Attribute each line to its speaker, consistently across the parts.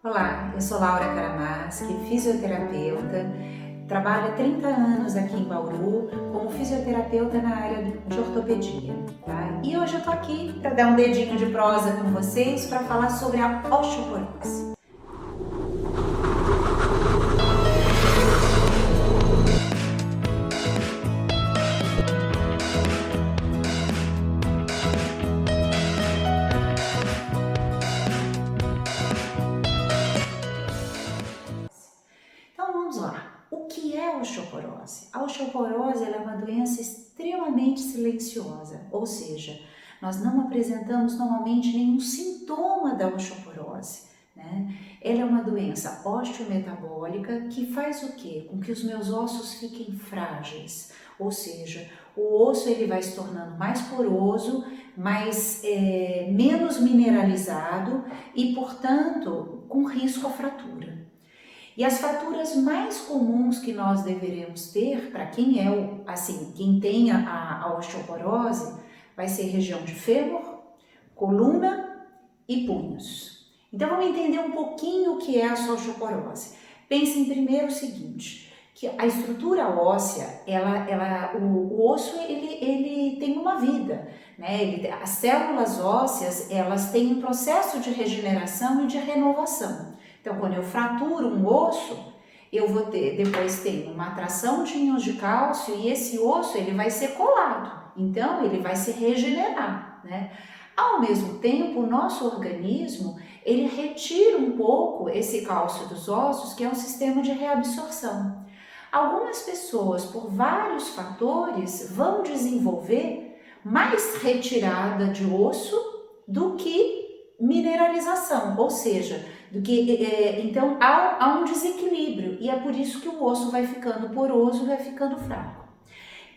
Speaker 1: Olá, eu sou Laura Karamaski, fisioterapeuta, trabalho há 30 anos aqui em Bauru como fisioterapeuta na área de ortopedia, tá? E hoje eu tô aqui para dar um dedinho de prosa com vocês para falar sobre a osteoporose. Então vamos lá. O que é a osteoporose? A osteoporose é uma doença extremamente silenciosa, ou seja, nós não apresentamos normalmente nenhum sintoma da osteoporose, né? Ela é uma doença osteometabólica que faz o quê? Com que os meus ossos fiquem frágeis, ou seja, o osso ele vai se tornando mais poroso, menos mineralizado e, portanto, com risco à fratura. E as fraturas mais comuns que nós deveremos ter, para quem quem tem a osteoporose, vai ser região de fêmur, coluna e punhos. Então vamos entender um pouquinho o que é a osteoporose. Pensem primeiro o seguinte, que a estrutura óssea, o osso ele tem uma vida, né? As células ósseas elas têm um processo de regeneração e de renovação. Então, quando eu fraturo um osso, eu vou ter, depois tem uma atração de íons de cálcio e esse osso ele vai ser colado, então ele vai se regenerar, né? Ao mesmo tempo, o nosso organismo, ele retira um pouco esse cálcio dos ossos, que é um sistema de reabsorção. Algumas pessoas, por vários fatores, vão desenvolver mais retirada de osso do que mineralização, ou seja, então há um desequilíbrio e é por isso que o osso vai ficando poroso, vai ficando fraco.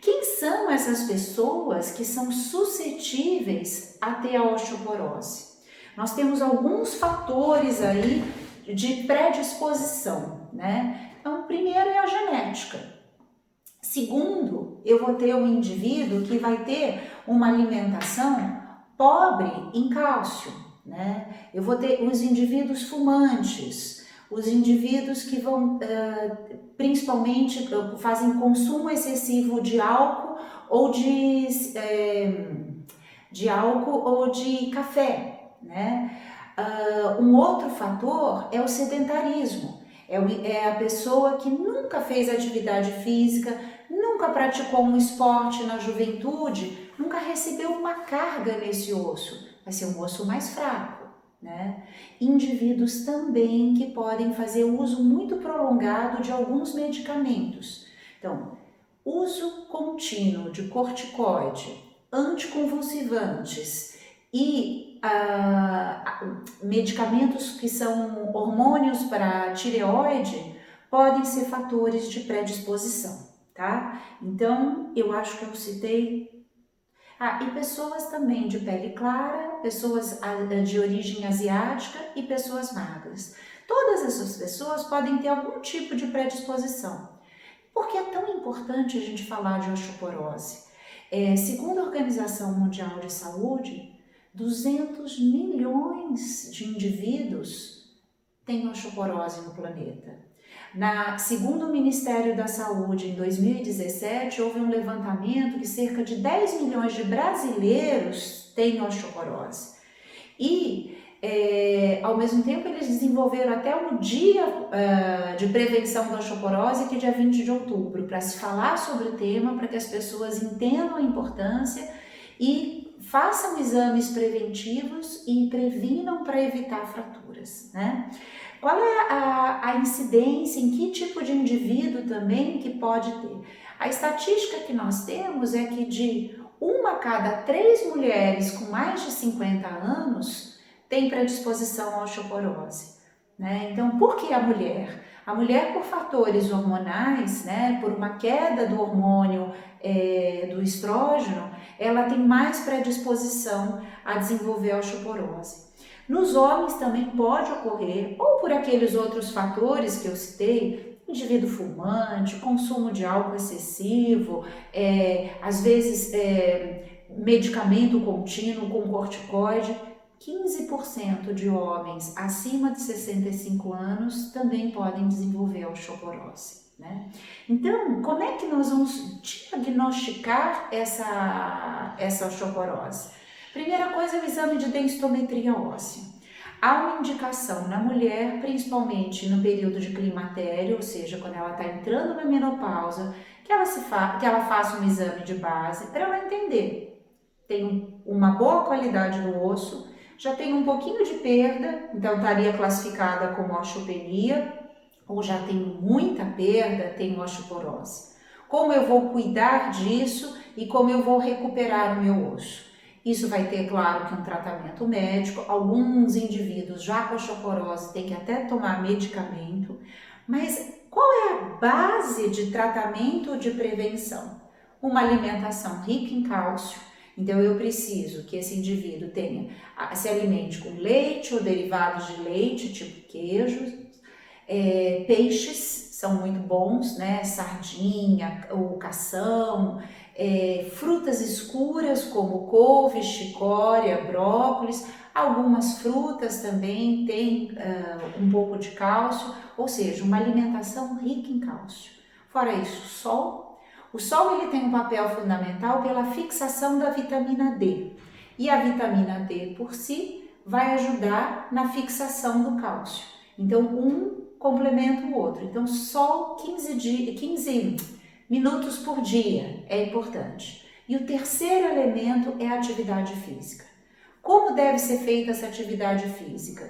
Speaker 1: Quem são essas pessoas que são suscetíveis a ter a osteoporose? Nós temos alguns fatores aí de predisposição, né? Então, primeiro é a genética. Segundo, eu vou ter um indivíduo que vai ter uma alimentação pobre em cálcio, né? Eu vou ter os indivíduos fumantes, os indivíduos que vão, principalmente, fazem consumo excessivo de álcool ou de café, né? Um outro fator é o sedentarismo. É a pessoa que nunca fez atividade física, nunca praticou um esporte na juventude, nunca recebeu uma carga nesse osso. Vai ser um osso mais fraco, né? Indivíduos também que podem fazer uso muito prolongado de alguns medicamentos. Então, uso contínuo de corticoide, anticonvulsivantes e medicamentos que são hormônios para tireoide podem ser fatores de predisposição, tá? Então, eu acho que eu citei. E pessoas também de pele clara, pessoas de origem asiática e pessoas magras. Todas essas pessoas podem ter algum tipo de predisposição. Por que é tão importante a gente falar de osteoporose? Segundo a Organização Mundial de Saúde, 200 milhões de indivíduos têm osteoporose no planeta. Segundo o Ministério da Saúde, em 2017, houve um levantamento que cerca de 10 milhões de brasileiros têm osteoporose. E, ao mesmo tempo, eles desenvolveram até um dia de prevenção da osteoporose, que é dia 20 de outubro, para se falar sobre o tema, para que as pessoas entendam a importância e façam exames preventivos e previnam para evitar fraturas, né? Qual é a incidência, em que tipo de indivíduo também que pode ter? A estatística que nós temos é que de 1 a cada 3 mulheres com mais de 50 anos tem predisposição à osteoporose, né? Então, por que a mulher? A mulher, por fatores hormonais, né, por uma queda do hormônio do estrógeno, ela tem mais predisposição a desenvolver a osteoporose. Nos homens também pode ocorrer, ou por aqueles outros fatores que eu citei, indivíduo fumante, consumo de álcool excessivo, às vezes medicamento contínuo com corticoide, 15% de homens acima de 65 anos também podem desenvolver osteoporose, né? Então, como é que nós vamos diagnosticar essa osteoporose? Primeira coisa é o exame de densitometria óssea. Há uma indicação na mulher, principalmente no período de climatério, ou seja, quando ela está entrando na menopausa, que ela faça um exame de base para ela entender. Tem uma boa qualidade do osso, já tem um pouquinho de perda, então estaria classificada como osteopenia, ou já tem muita perda, tem osteoporose. Como eu vou cuidar disso e como eu vou recuperar o meu osso? Isso vai ter, claro, que um tratamento médico. Alguns indivíduos já com osteoporose têm que até tomar medicamento, mas qual é a base de tratamento de prevenção? Uma alimentação rica em cálcio. Então eu preciso que esse indivíduo se alimente com leite ou derivados de leite, tipo queijos, peixes são muito bons, né? Sardinha, ou cação, frutas escuras como couve, chicória, brócolis. Algumas frutas também têm um pouco de cálcio, ou seja, uma alimentação rica em cálcio. Fora isso, sol. O sol ele tem um papel fundamental pela fixação da vitamina D. E a vitamina D por si vai ajudar na fixação do cálcio. Então, um complementa o outro. Então, sol 15 minutos por dia é importante. E o terceiro elemento é a atividade física. Como deve ser feita essa atividade física?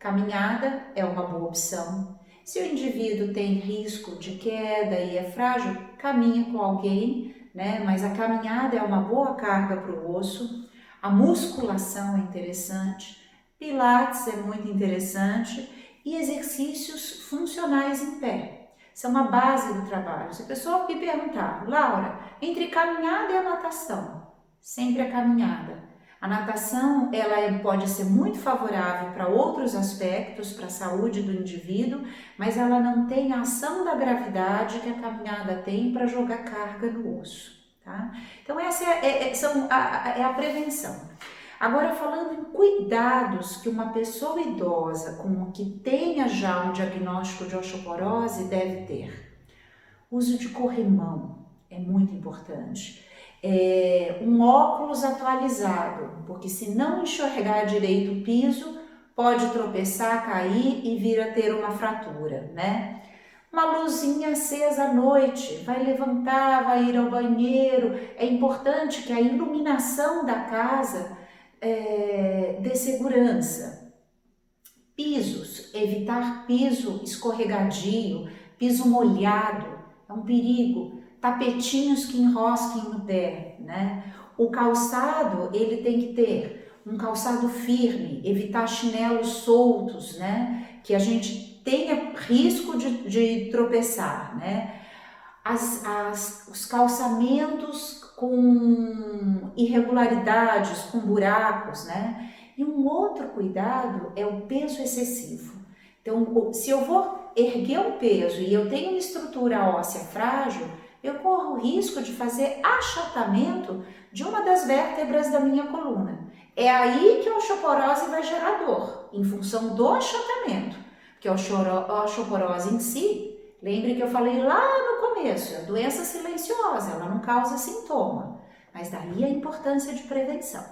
Speaker 1: Caminhada é uma boa opção. Se o indivíduo tem risco de queda e é frágil, caminha com alguém, né? Mas a caminhada é uma boa carga para o osso. A musculação é interessante. Pilates é muito interessante. E exercícios funcionais em pé. São a base do trabalho. Se a pessoa me perguntar, Laura, entre caminhada e a natação, sempre a caminhada. A natação ela pode ser muito favorável para outros aspectos, para a saúde do indivíduo, mas ela não tem a ação da gravidade que a caminhada tem para jogar carga no osso. Tá? Então essa é a prevenção. Agora falando em cuidados que uma pessoa idosa que tenha já um diagnóstico de osteoporose deve ter. Uso de corrimão é muito importante. Um óculos atualizado, porque se não enxergar direito o piso, pode tropeçar, cair e vir a ter uma fratura, né? Uma luzinha acesa à noite, vai levantar, vai ir ao banheiro. É importante que a iluminação da casa dê segurança. Pisos, evitar piso escorregadio, piso molhado, é um perigo. Tapetinhos que enrosquem no pé, né? O calçado, ele tem que ter um calçado firme, evitar chinelos soltos, né? Que a gente tenha risco de tropeçar, né? Os calçamentos com irregularidades, com buracos, né? E um outro cuidado é o peso excessivo. Então, se eu vou erguer um peso e eu tenho uma estrutura óssea frágil, eu corro o risco de fazer achatamento de uma das vértebras da minha coluna. É aí que a osteoporose vai gerar dor, em função do achatamento. Porque a osteoporose em si, lembre que eu falei lá no começo, é doença silenciosa, ela não causa sintoma. Mas daí a importância de prevenção.